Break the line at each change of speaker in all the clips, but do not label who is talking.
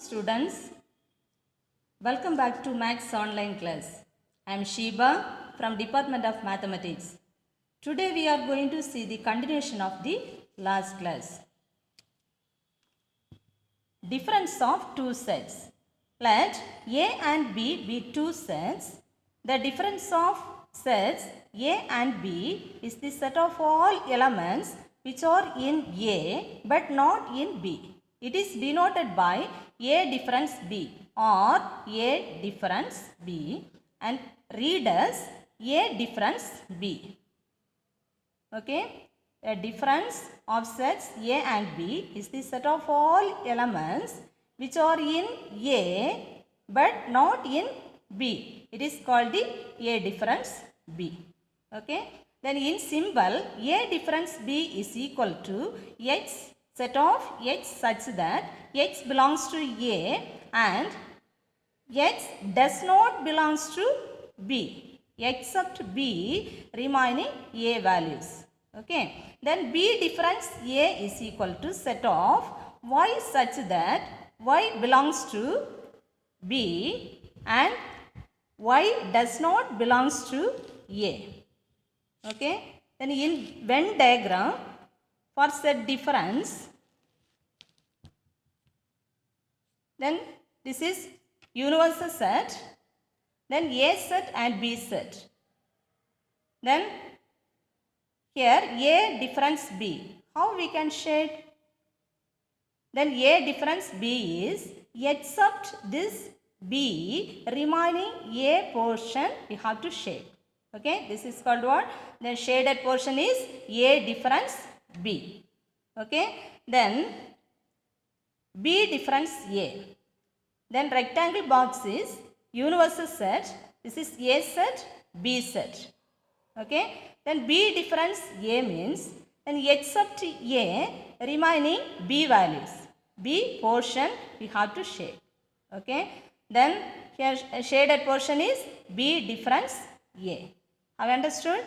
Students, welcome back to Maths online class. I am Sheba from Department of Mathematics. Today we are going to see the continuation of the last class. Difference of two sets. Let A and B be two sets. The difference of sets A and B is the set of all elements which are in A but not in B. It is denoted by A difference B or A difference B and read as A difference B. Okay. A difference of sets A and B is the set of all elements which are in A but not in B. It is called the A difference B. Okay. Then in symbol A difference B is equal to X set of X such that X belongs to A and X does not belongs to B except B remaining A values. Okay. Then B difference A is equal to set of Y such that Y belongs to B and Y does not belongs to A. Okay. Then in Venn diagram for set difference, then this is universal set, then A set and B set. Then here A difference B. How we can shade? Then A difference B is except this B remaining A portion we have to shade. Okay, this is called what? Then shaded portion is A difference B. Okay, then B difference A. Then rectangle box is universal set. This is A set, B set. Okay, then B difference A means then except A remaining B values. B portion we have to shade. Okay, then here shaded portion is B difference A. Have you understood?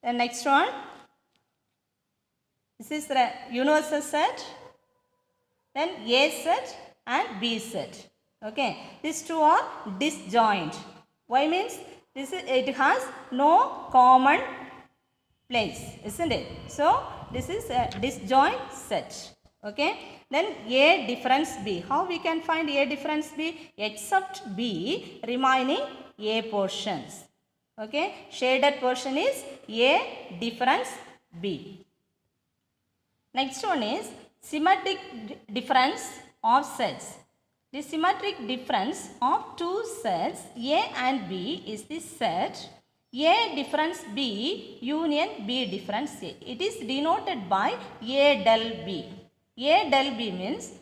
The next one. This is the universal set. Then A set and B set. Okay. These two are disjoint. Why means this is, it has no common place, isn't it? So this is a disjoint set. Okay. Then A difference B. How we can find A difference B? Except B remaining A portions. Okay. Shaded portion is A difference B. Next one is symmetric difference of sets. The symmetric difference of two sets A and B is the set A difference B union B difference A. It is denoted by A del B. A del B means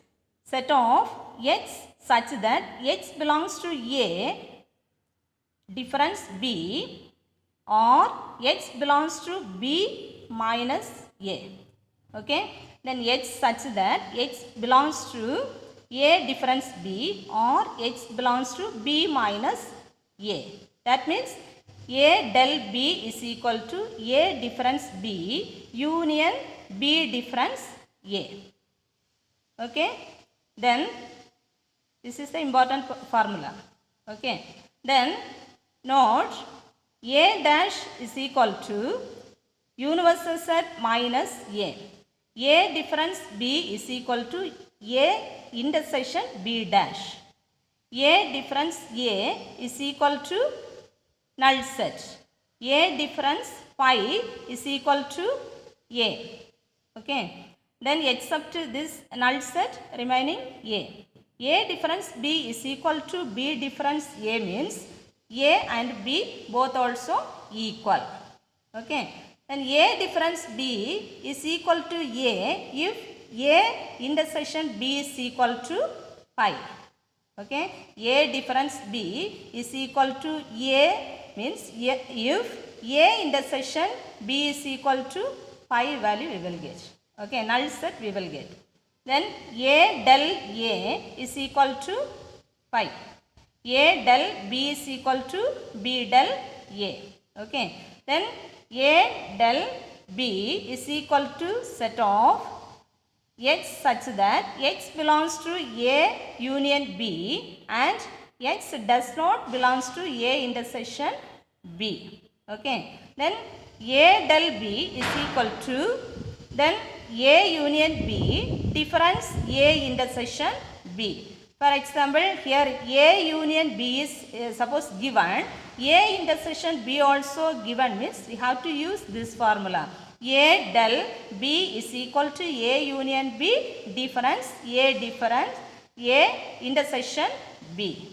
set of X such that X belongs to A difference B or X belongs to B minus A. Okay. Then X such that X belongs to A difference B or X belongs to B minus A. That means A del B is equal to A difference B union B difference A. Okay. Then this is the important formula. Okay. Then note A dash is equal to universal set minus A. A difference B is equal to A intersection B dash. A difference A is equal to null set. A difference phi is equal to A. Okay. Then except this null set remaining A. A difference B is equal to B difference A means A and B both also equal. Okay. Then A difference B is equal to A if A intersection B is equal to pi. Okay. A difference B is equal to A means if A intersection B is equal to pi value we will get. Okay. Null set we will get. Then A del A is equal to pi. A del B is equal to B del A. Okay. Then A del B is equal to set of X such that X belongs to A union B and X does not belongs to A intersection B. Okay. Then A del B is equal to then A union B difference A intersection B. For example, here A union B is suppose given, A intersection B also given means we have to use this formula. A del B is equal to A union B difference A intersection B.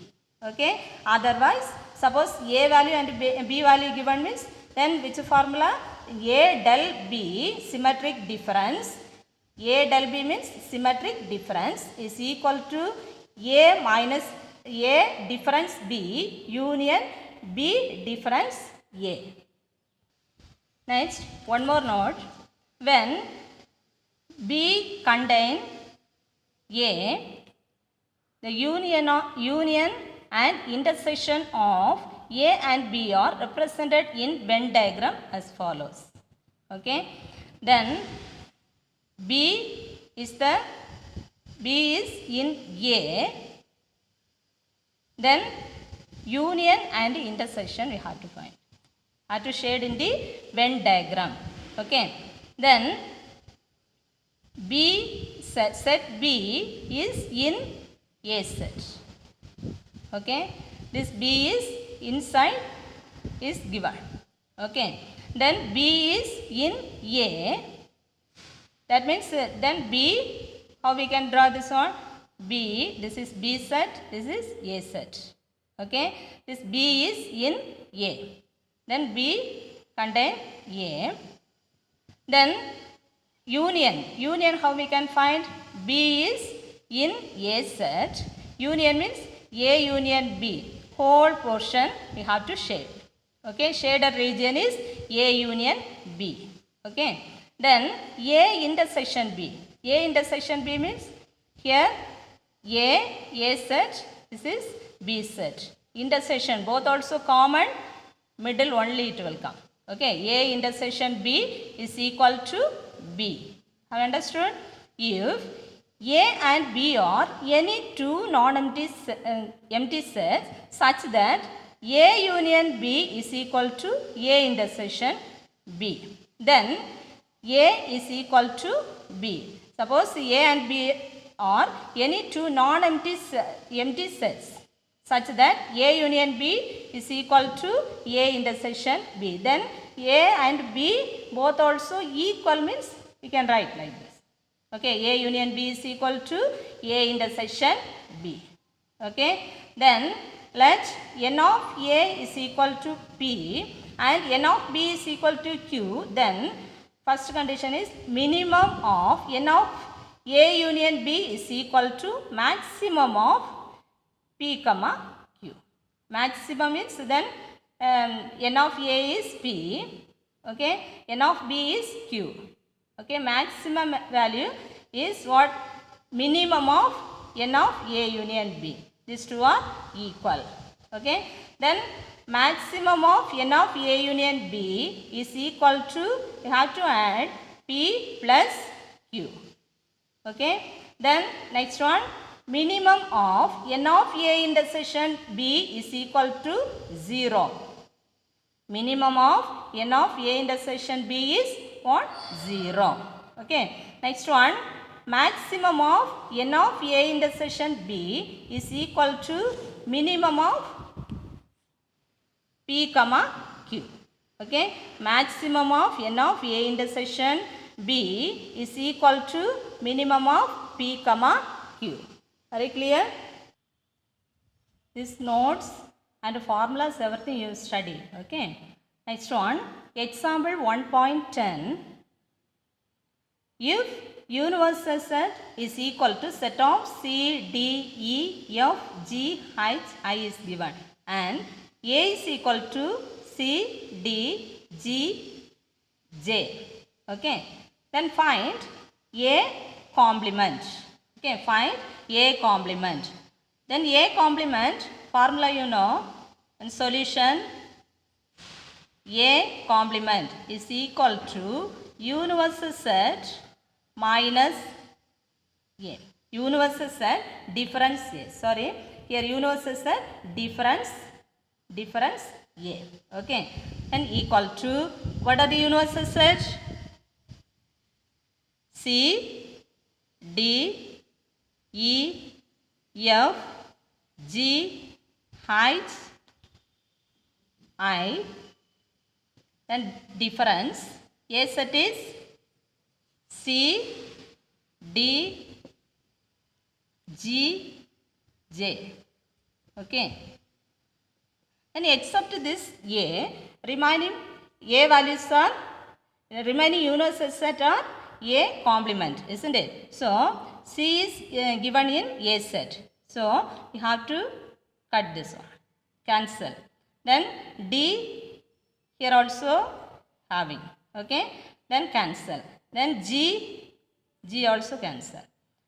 Okay. Otherwise, suppose A value and B value given means then which formula? A del B symmetric difference. A del B means symmetric difference is equal to A minus A difference B union B difference A. Next, one more note. When B contain A, the union and intersection of A and B are represented in Venn diagram as follows. Okay. Then B is in A. Then union and intersection we have to find. Have to shade in the Venn diagram. Okay. Then B set B is in A set. Okay. This B is inside is given. Okay. Then B is in A. That means then B, how we can draw this one? B, this is B set, this is A set. Okay. This B is in A. Then B contain A. Then union how we can find? B is in A set. Union means A union B. Whole portion we have to shade. Okay, shaded region is A union B. Okay. Then A intersection B. A intersection B means here A set, this is B set. Intersection both also common, middle only it will come. Okay, A intersection B is equal to B. Have you understood? If A and B are any two non-empty empty sets such that A union B is equal to A intersection B, then A is equal to B. Suppose A and B are any two non-empty empty sets such that A union B is equal to A intersection B. Then A and B both also equal means we can write like this. Okay, A union B is equal to A intersection B. Okay, then let N of A is equal to P and N of B is equal to Q. Then first condition is minimum of N of A union B is equal to maximum of P comma Q. Maximum means then N of A is P. Okay, N of B is Q. Okay, maximum value is what? Minimum of N of A union B. These two are equal. Okay, then maximum of N of A union B is equal to, you have to add P plus Q. Okay, then next one, minimum of N of A intersection B is equal to 0. Minimum of N of A intersection B is what? 0. Okay, next one, maximum of N of A intersection B is equal to minimum of P comma Q. Okay, maximum of N of A intersection B is equal to minimum of P comma Q. Very clear? These notes and formulas everything you study. Okay. Next one, example 1.10. If universal set is equal to set of C, D, E, F, G, H, I is given and A is equal to C, D, G, J. Okay. Then find A complement. Okay, find A complement. Then A complement formula you know, and solution A complement is equal to universal set minus A. Universal set difference A. Sorry, here universal set difference A. Okay, and equal to, what are the universal set? C, D, E, F, G, H, I, and difference A set is C, D, G, J. Okay, and except this A, remaining A values are, remaining universal set are A complement, isn't it? So C is given in A set, so you have to cut this one, cancel. Then D here also having, okay, then cancel. Then G also cancel.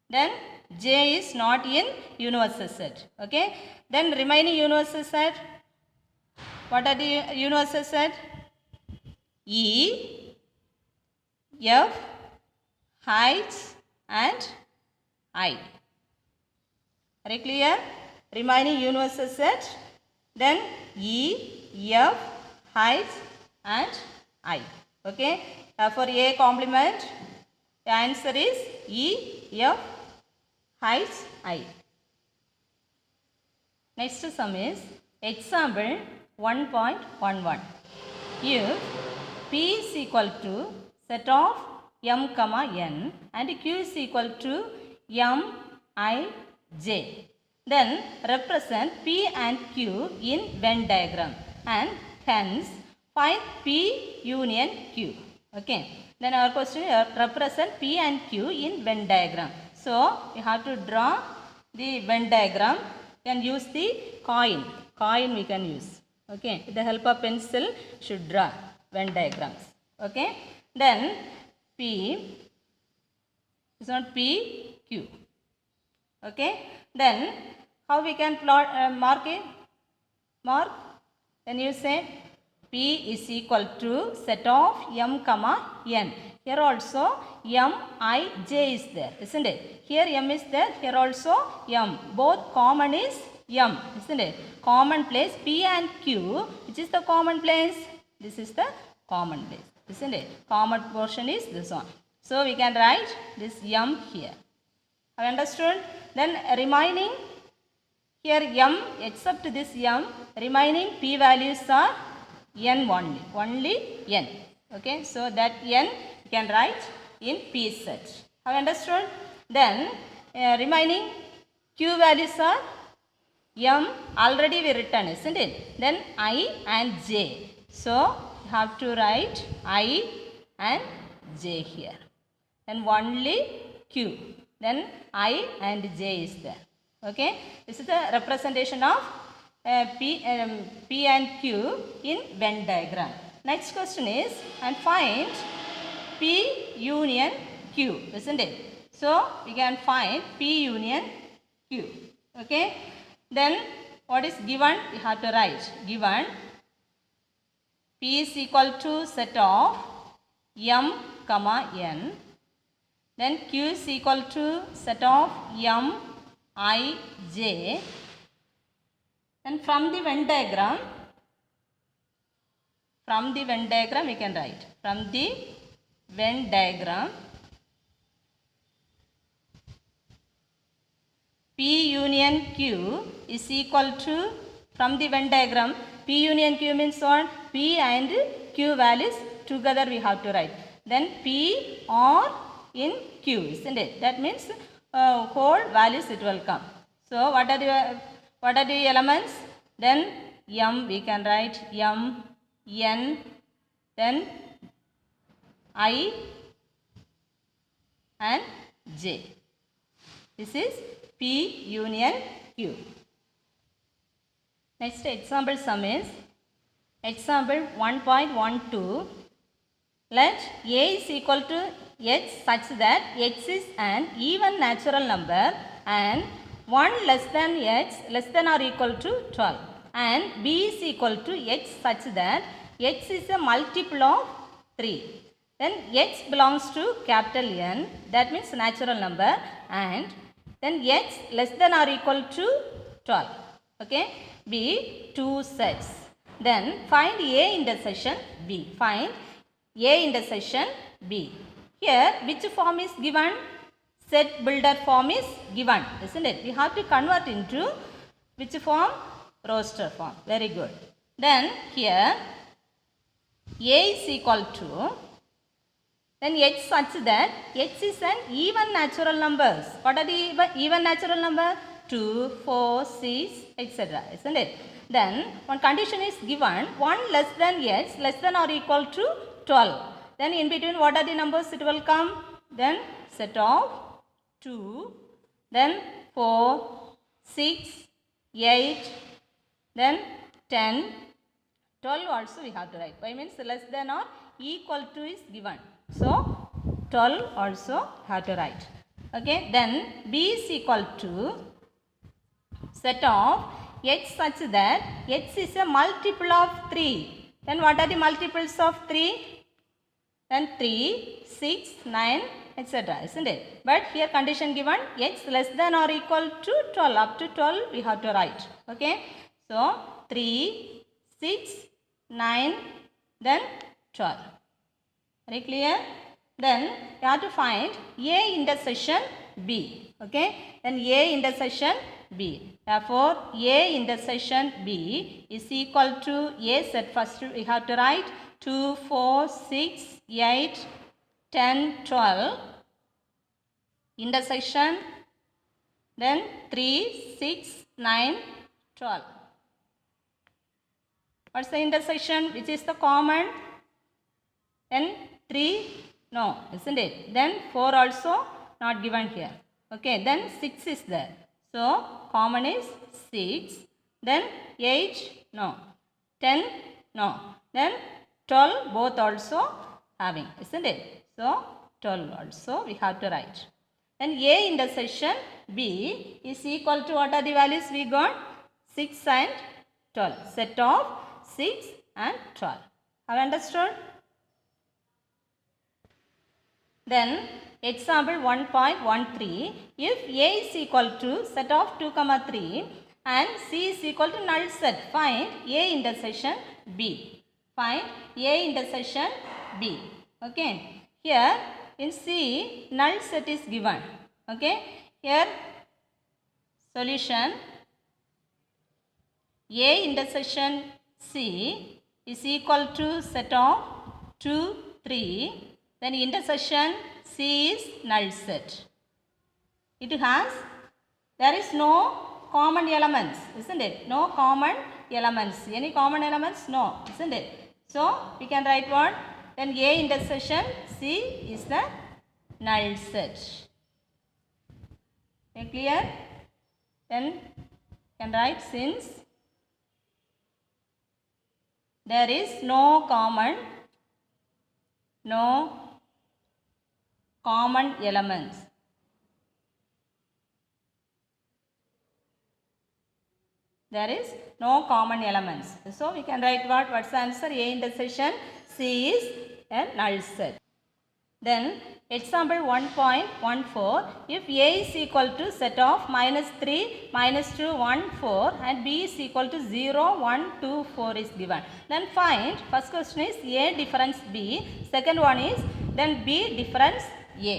Then J is not in universal set, okay. Then remaining universal set, what are the universal set? E, F, H, and I. Are you clear? Remaining universal set, then E, F, H, and I. Okay. For A complement, the answer is E, F, H, I. Next sum is example 1.11. If P is equal to set of M comma N and Q is equal to M, I, J, then represent P and Q in Venn diagram and hence find P union Q. Okay. Then our question is represent P and Q in Venn diagram. So you have to draw the Venn diagram and use the coin. Coin we can use. Okay. With the help of pencil, should draw Venn diagrams. Okay. Then P is not P, Q. Okay. Then how we can plot, mark it? Mark. Then you say P is equal to set of M comma N. Here also M, I, J is there, isn't it? Here M is there, here also M. Both common is M, isn't it? Common place P and Q. Which is the common place? This is the common place, isn't it? Common portion is this one. So we can write this M here. Have you understood? Then remaining here M, except this M, remaining P values are N only N. Okay, so that N you can write in P set. Have you understood? Then remaining Q values are M, already we written, isn't it? Then I and J. So you have to write I and J here. Then only Q. Then I and J is there. Okay, this is the representation of P and Q in Venn diagram. Next question is, and find P union Q, isn't it? So we can find P union Q. Okay. Then what is given? We have to write given P is equal to set of M comma N. Then Q is equal to set of M, I, J. And from the Venn diagram we can write. From the Venn diagram, P union Q is equal to, from the Venn diagram, P union Q means what? P and Q values together we have to write. Then P or in Q, isn't it? That means whole values it will come. So what are the elements? Then M we can write M, N, then I and J. This is P union Q. Next example sum is example 1.12. Let A is equal to X such that X is an even natural number and 1 less than X less than or equal to 12, and B is equal to X such that X is a multiple of 3. Then x belongs to capital N, that means natural number, and then x less than or equal to 12. Okay, B, 2 sets. Then find A intersection B. Find A intersection B. Here, which form is given? Set builder form is given, isn't it? We have to convert into which form? Roster form. Very good. Then here A is equal to, then x such that x is an even natural numbers. What are the even natural number? 2, 4, 6, etc. Isn't it? Then one condition is given, 1 less than x less than or equal to 12. Then in between what are the numbers it will come? Then set of 2, then 4, 6, 8, then 10, 12 also we have to write. Why means less than or equal to is given. So 12 also have to write. Okay, then B is equal to set of x such that x is a multiple of 3. Then what are the multiples of 3? Then 3, 6, 9, etc. Isn't it? But here condition given x less than or equal to 12. Up to 12 we have to write. Okay. So 3, 6, 9, then 12. Very clear? Then you have to find A intersection B. Okay. Then A intersection B. Therefore, A intersection B is equal to A set. First we have to write 2, 4, 6, 8, 10, 12. Intersection. Then 3, 6, 9, 12. What's the intersection? Which is the common? Then 3, no, isn't it? Then 4 also not given here. Okay, then 6 is there. So, common is 6. Then 8, no. 10, no. Then 12, both also having, isn't it? So, 12 also we have to write. Then A intersection B is equal to what are the values we got? 6 and 12. Set of 6 and 12. Have you understood? Then example 1.13, if A is equal to set of 2, 3 and C is equal to null set, find A intersection B. Find A intersection B. Okay. Here in C null set is given. Okay. Here solution A intersection C is equal to set of 2, 3. Then intersection C is null set. It has, there is no common elements, isn't it? No common elements. Any common elements? No, isn't it? So, we can write what? Then A intersection C is the null set. Okay, clear? Then you can write since there is no common elements. There is no common elements. So, we can write what? What's the answer? A intersection C is a null set. Then, example 1.14, if A is equal to set of -3, -2, 1, 4 and B is equal to 0, 1, 2, 4 is given. Then find, first question is A difference B, second one is then B difference A.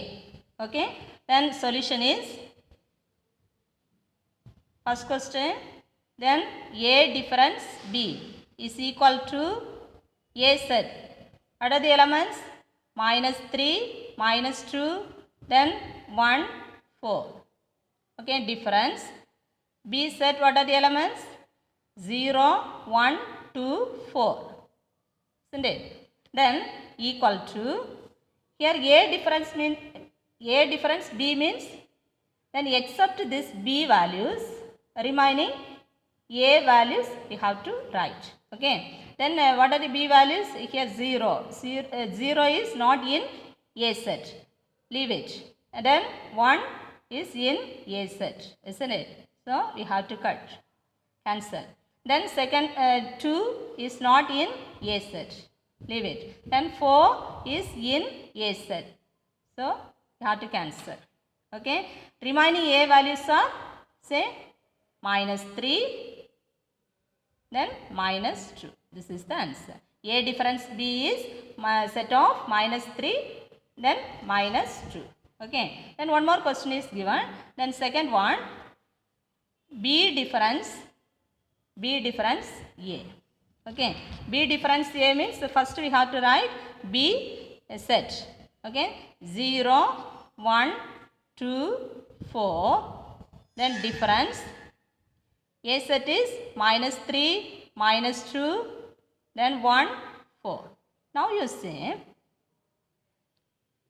Okay. Then solution is, first question, then A difference B is equal to A set. What are the elements? -3, -2, then 1, 4. Okay, difference. B set, what are the elements? 0, 1, 2, 4. Isn't it? Then equal to, here A difference means, A difference B means, then except this B values, remaining A values we have to write. Okay. Then what are the B values? Here 0. 0 is not in A set. Leave it. And then 1 is in A set. Isn't it? So, we have to cut. Cancel. Then second 2 is not in A set. Leave it. Then 4 is in A set. So, you have to cancel. Okay. Remaining A values are, say, minus 3, then minus 2. This is the answer. A difference B is set of minus 3, then minus 2. Okay. Then one more question is given. Then second one, B difference A. Okay. B difference A means first we have to write B set. Okay. 0, 1, 2, 4. Then difference. A set is minus 3, minus 2, then 1, 4. Now you see.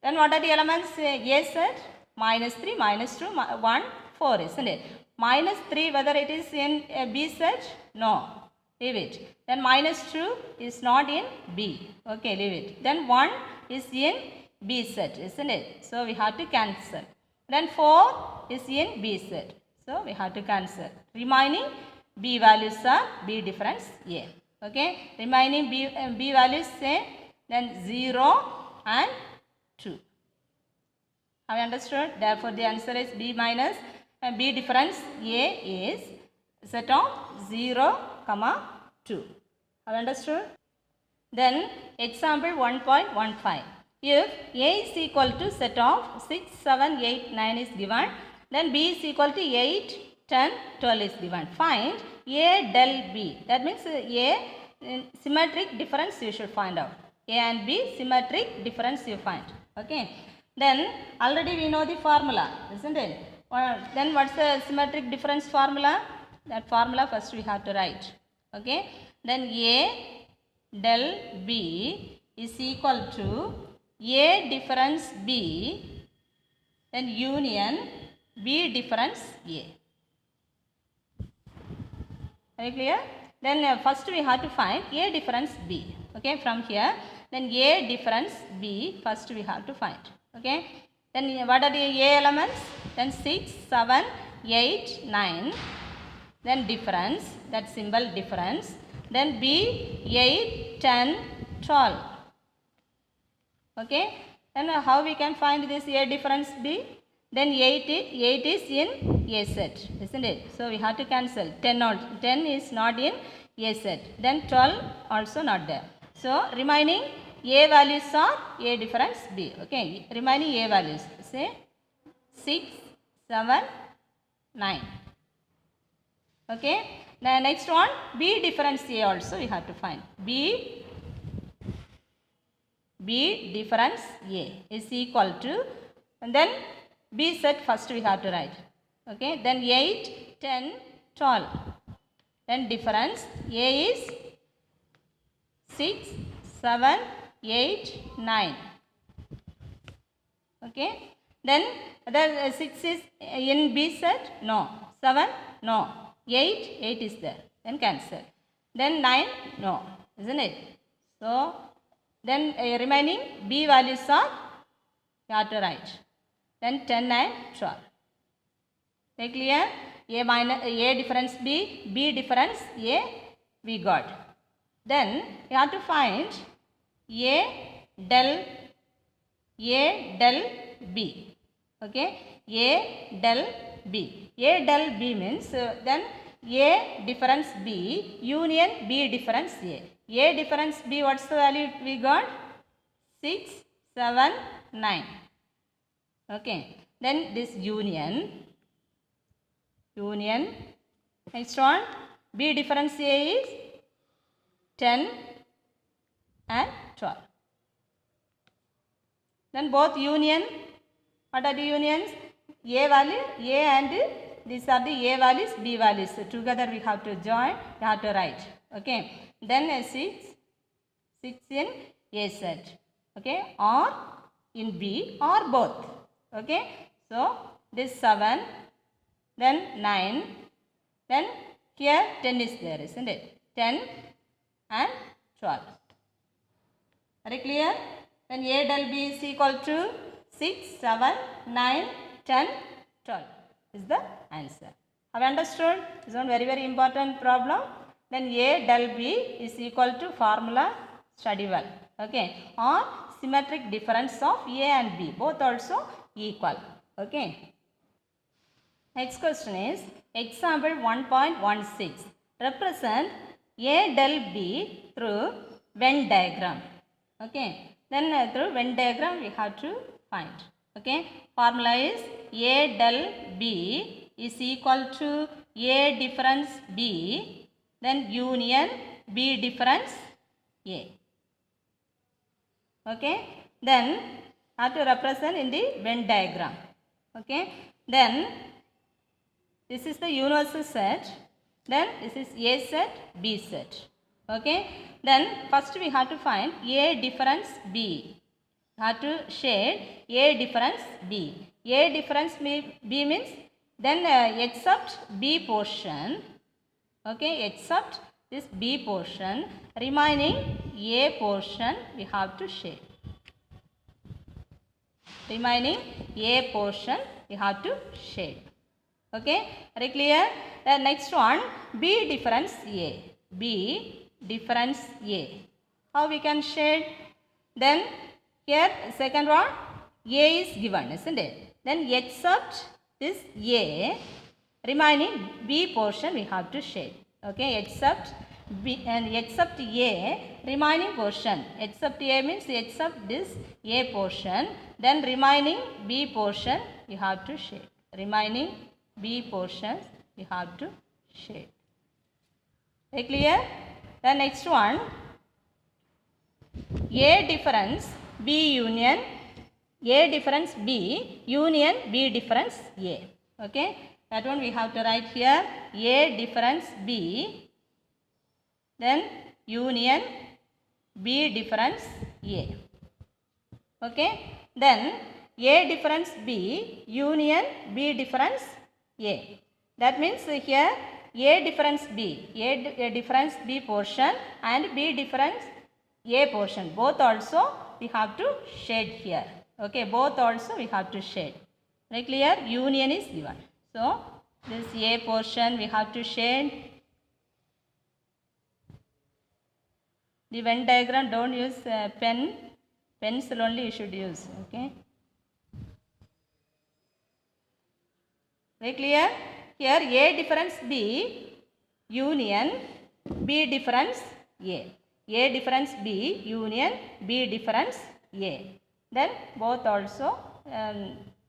Then what are the elements? A set, minus 3, minus 2, 1, 4, isn't it? Minus 3, whether it is in B set? No. Leave it. Then minus 2 is not in B. Okay, leave it. Then 1 is in B set, isn't it? So we have to cancel. Then 4 is in B set. So we have to cancel. Remaining B values are B difference A. Okay. Remaining B values say then 0 and 2. Have you understood? Therefore the answer is B minus B difference A is set of 0, 2. Have you understood? Then example 1.15. If A is equal to set of 6, 7, 8, 9 is given, then B is equal to 8, 10, 12 is given. Find A del B. That means A symmetric difference you should find out. A and B symmetric difference you find. Okay. Then already we know the formula, isn't it? Then what's the symmetric difference formula? That formula first we have to write. Okay. Then A del B is equal to A difference B, then union B difference A. Very clear? Then first we have to find A difference B. Okay, from here. Then A difference B first we have to find. Okay. Then what are the A elements? Then 6, 7, 8, 9. Then difference, that symbol difference. Then B 8, 10, 12. Okay. Then how we can find this A difference B? Then 8 is in A set, isn't it? So we have to cancel. 10 is not in A set. Then 12 also not there. So remaining A values are A difference B. Okay. Remaining A values. Say 6, 7, 9. Okay. The next one, B difference A also we have to find. B difference A is equal to, and then B set first we have to write. Okay. Then 8, 10, 12. Then difference A is 6, 7, 8, 9. Okay. Then the 6 is in B set? No. 7? No. 8 is there. Then cancel. Then 9? No. Isn't it? So, then remaining B values are, you have to write. Then 10 and 12. Very clear? A difference B, B difference A, we got. Then you have to find A del B. Okay? A del B. A del B means then A difference B union B difference A. A difference B, what's the value we got? 6, 7, 9. Okay. Then this union. Next one. B difference A is 10 and 12. Then both union. What are the unions? A value, A and these are the A values, B values. So together we have to join, we have to write. Okay. Then 6 in A set. Okay. Or in B or both. Okay. So this 7, then 9, then here 10 is there, isn't it? 10 and 12. Very clear? Then A del B is equal to 6, 7, 9, 10, 12 is the answer. Have you understood? This is one very important problem. Then A del B is equal to formula. Study well. Okay. Or symmetric difference of A and B. Both also equal. Okay. Next question is example 1.16. Represent A del B through Venn diagram. Okay. Then through Venn diagram we have to find. Okay. Formula is A del B is equal to A difference B, then union B difference A. Okay. Then have to represent in the Venn diagram. Okay. Then this is the universal set. Then this is A set, B set. Okay. Then first we have to find A difference B. Have to shade A difference B. A difference B means then except B portion. Okay, except this B portion, remaining A portion we have to shade. Remaining A portion we have to shade. Okay, very clear? The next one, B difference A. B difference A. How we can shade? Then here second one, A is given, isn't it? Then except this A, remaining B portion we have to shade. Okay, except B and except A, remaining portion. Except A means except this A portion. Then remaining B portion we have to shade. Remaining B portion we have to shade. Very clear? The next one, A difference B union, A difference B union B difference A. Okay, that one we have to write here. A difference B, then union B difference A. Okay, then A difference B union B difference A. That means here A difference B, A difference B portion and B difference A portion, both also we have to shade here. Okay, both also we have to shade. Very clear? Union is given. So this A portion we have to shade. The Venn diagram don't use pen, pencil only you should use. Okay. Very clear? Here A difference B union B difference A. A difference B union B difference A. Then both also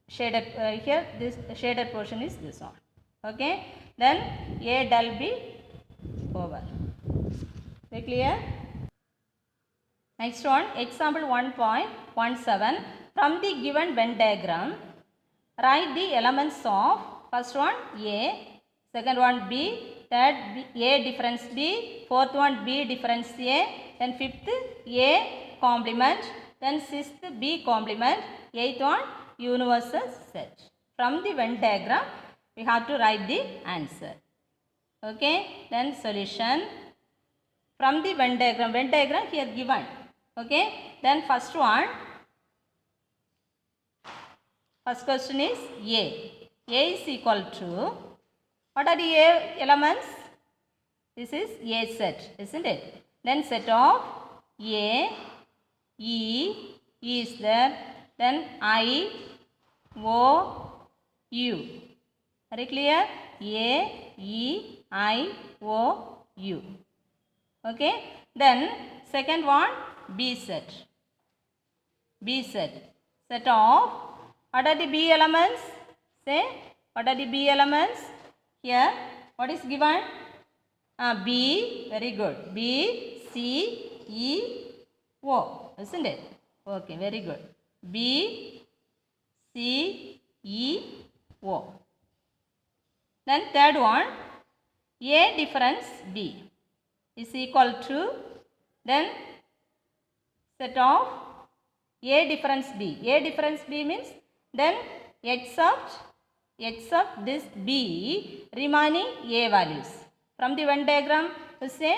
shaded here this shaded portion is this one. Okay. Then A del B over. Very clear? Next one, example 1.17. From the given Venn diagram, write the elements of first one A, second one B, third B, A difference B, fourth one B difference A, then fifth A complement, then sixth B complement, eighth one universal set. From the Venn diagram, we have to write the answer. Okay, then solution. From the Venn diagram here given. Okay, then first one, first question is A. A is equal to, what are the A elements? This is A set, isn't it? Then set of A, E is there, then I, O, U. Very clear? A, E, I, O, U. Okay, then second one, B set. B set. Set of, what are the B elements? Say, what are the B elements? Here, what is given? B, very good. B, C, E, O, isn't it? Okay, very good. B, C, E, O. Then third one, A difference B is equal to, then set of A difference B. A difference B means then except this B remaining A values. From the Venn diagram, you say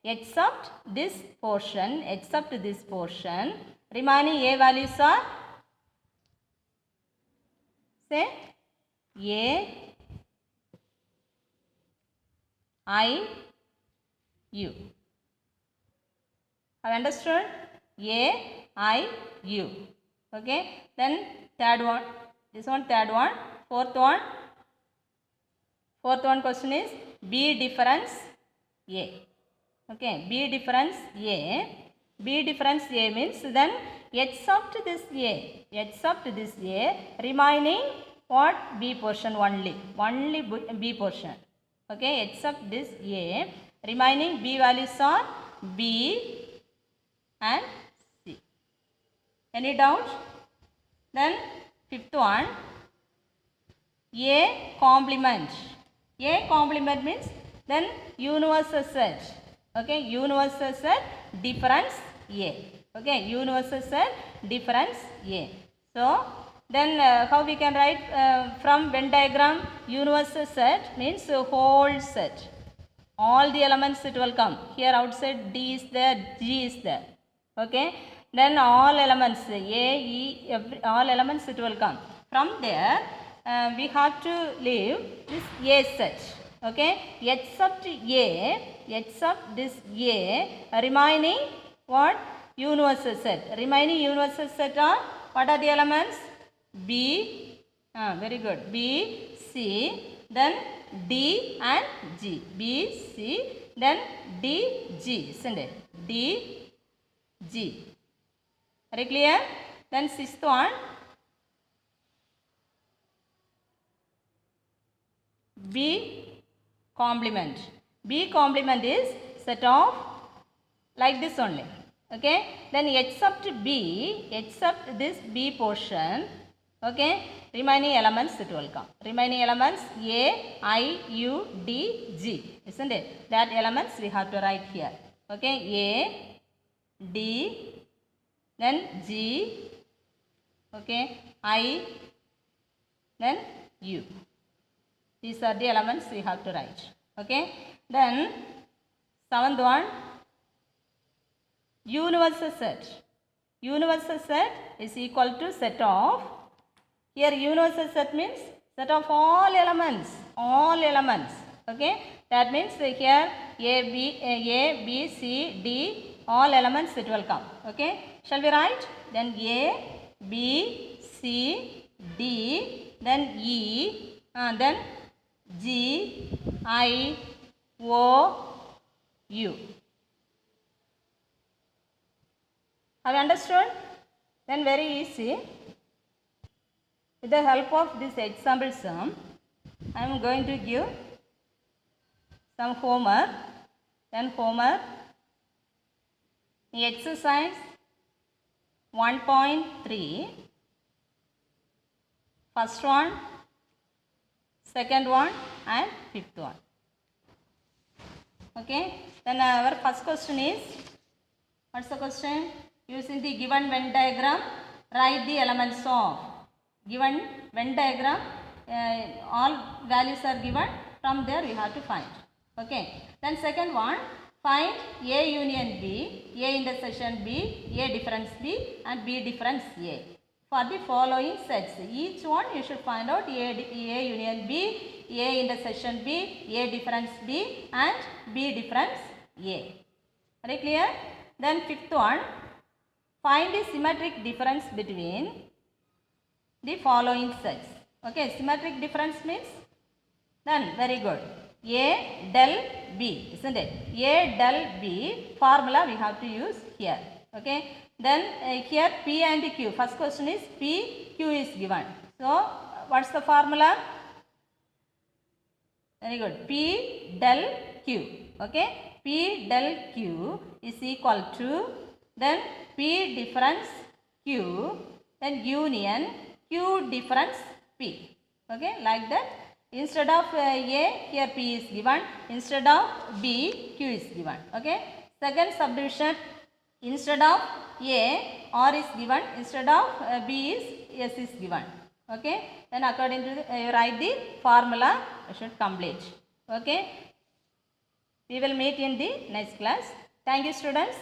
except this portion, remaining A values are, say A, I, U. Have you understood? A, I, U. Okay. Then third one. This one third one. Fourth one. Fourth one question is B difference A. Okay. B difference A. B difference A means then except this A. Except this A. Remaining what? B portion only. Only B portion. Okay. Except this A. Remaining B values are B and C. Any doubt? Then fifth one, A complement. A complement means then universal set. Okay, universal set difference A. Okay, universal set difference A. So then how we can write from Venn diagram? Universal set means whole set. All the elements it will come. Here outside D is there, G is there. Okay. Then all elements A, E, all elements it will come. From there we have to leave this A set. Okay. Except this A, remaining what? Universal set. Remaining universal set are what are the elements? B, very good. B, C, then D and G. B, C, then D, G, isn't it? D, G. Very clear? Then sixth one, B complement. B complement is set of like this only. Okay. Then except B, except this B portion, okay, remaining elements it will come. Remaining elements A, I, U, D, G, isn't it? That elements we have to write here. Okay, A, D, then G, okay, I, then U. These are the elements we have to write. Okay. Then seventh one, universal set. Universal set is equal to set of, here universal set means set of all elements. All elements. Okay. That means here A, B, C, D, all elements it will come. Okay. Shall we write? Then A, B, C, D, then E, then G, I, O, U. Have you understood? Then very easy. With the help of this example sum, I am going to give some homework. Then homework, exercise 1.3, first one, second one and fifth one. Okay. Then our first question is, what's the question? Using the given Venn diagram, write the elements of. Given Venn diagram, all values are given. From there we have to find. Okay. Then second one, find A union B, A intersection B, A difference B and B difference A. For the following sets, each one you should find out A union B, A intersection B, A difference B and B difference A. Very clear? Then fifth one, find the symmetric difference between the following sets. Okay, symmetric difference means, then very good. A del B, isn't it? A del B formula we have to use here. Okay. Then here P and Q. First question is P, Q is given. So what's the formula? Very good. P del Q. Okay. P del Q is equal to then P difference Q, then union Q difference P. Okay. Like that. Instead of A, here P is given. Instead of B, Q is given. Okay. Second subdivision, instead of A, R is given. Instead of B is S is given. Okay. Then according to write the formula, you should complete. Okay. We will meet in the next class. Thank you, students.